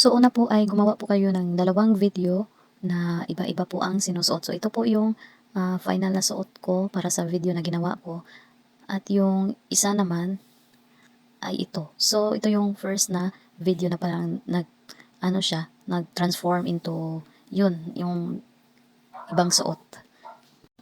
So una po ay gumawa po kayo ng dalawang video na iba-iba po ang sinusuot. So ito po yung final na suot ko para sa video na ginawa ko. At yung isa naman ay ito. So ito yung first na video na parang nag-transform into yun, yung ibang suot.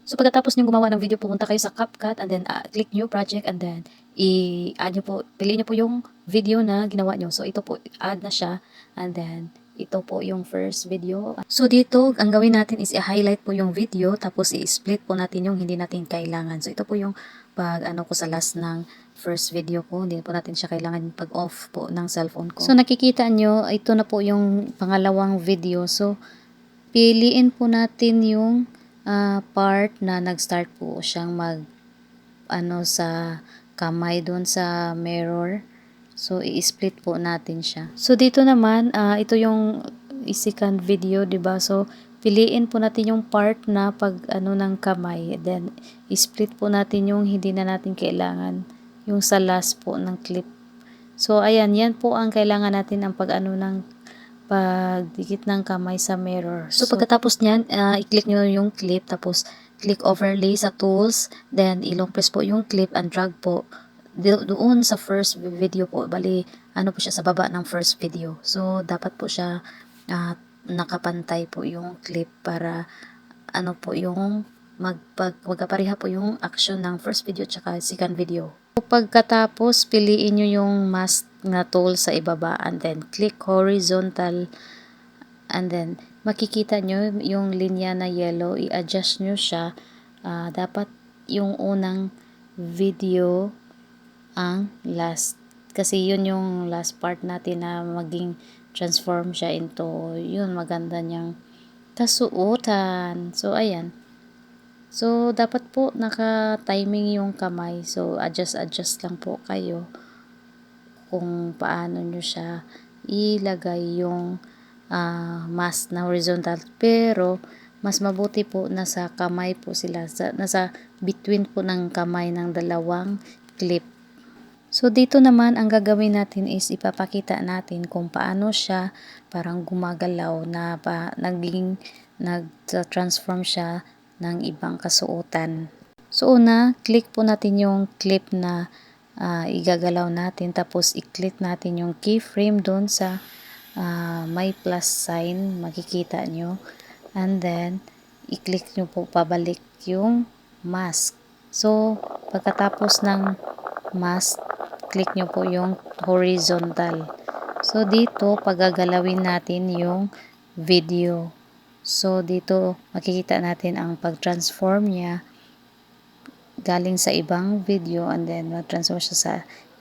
So pagkatapos nyo gumawa ng video, pumunta kayo sa CapCut and then click new project and then i-add nyo po, piliin nyo po yung video na ginawa nyo. So ito po, add na siya and then ito po yung first video. So dito, ang gawin natin is i-highlight po yung video tapos i-split po natin yung hindi natin kailangan. So ito po yung pag ko sa last ng first video ko, hindi po natin siya kailangan pag off po ng cellphone ko. So nakikita nyo, ito na po yung pangalawang video. So piliin po natin yung part na nag-start po siyang sa kamay doon sa mirror. So i-split po natin siya. So dito naman ito yung second video, 'di ba? So piliin po natin yung part na pag ng kamay, then i-split po natin yung hindi na natin kailangan, yung sa last po ng clip. So ayan, yan po ang kailangan natin ang ng pagdikit ng kamay sa mirror. So pagkatapos niyan, i-click nyo yung clip, tapos click overlay sa tools, then ilong press po yung clip and drag po doon sa first video po. Bali, po siya sa baba ng first video. So dapat po siya nakapantay po yung clip para po yung magkapareha po yung action ng first video tsaka second video. Pagkatapos, piliin nyo yung mask na tool sa ibaba and then click horizontal and then makikita nyo yung linya na yellow, i-adjust nyo siya. Dapat yung unang video ang last kasi yun yung last part natin na maging transform siya into yun maganda niyang kasuotan. So ayan. So, dapat po naka-timing yung kamay. So, adjust lang po kayo kung paano nyo siya ilagay yung mask na horizontal. Pero, mas mabuti po nasa kamay po sila. Nasa between po ng kamay ng dalawang clip. So, dito naman ang gagawin natin is ipapakita natin kung paano siya parang gumagalaw na nag-transform siya ng ibang kasuotan. So una, click po natin yung clip na igagalaw natin, tapos i-click natin yung keyframe doon sa may plus sign, makikita nyo. And then, i-click nyo po pabalik yung mask. So, pagkatapos ng mask, click nyo po yung horizontal. So, dito, pagagalawin natin yung video. So, dito makikita natin ang pag-transform niya galing sa ibang video and then mag-transform siya sa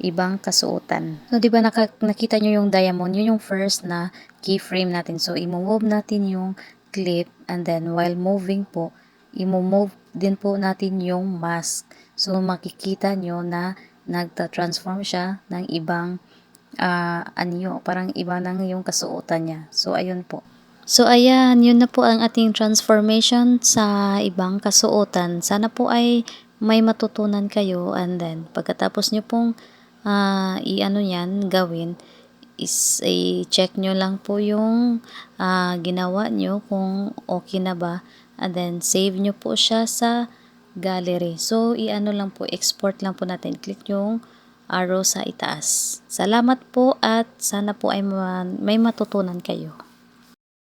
ibang kasuotan. So, di ba nakita nyo yung diamond? Yun yung first na keyframe natin. So, i-move natin yung clip and then while moving po, i-move din po natin yung mask. So, makikita nyo na nagta-transform siya ng ibang parang iba ng yung kasuotan niya. So, ayun po. So, ayan, yun na po ang ating transformation sa ibang kasuotan. Sana po ay may matutunan kayo and then, pagkatapos nyo pong yan, gawin, is i-check nyo lang po yung ginawa nyo kung okay na ba and then, save nyo po siya sa gallery. So, lang po, export lang po natin. Click yung arrow sa itaas. Salamat po at sana po ay may matutunan kayo.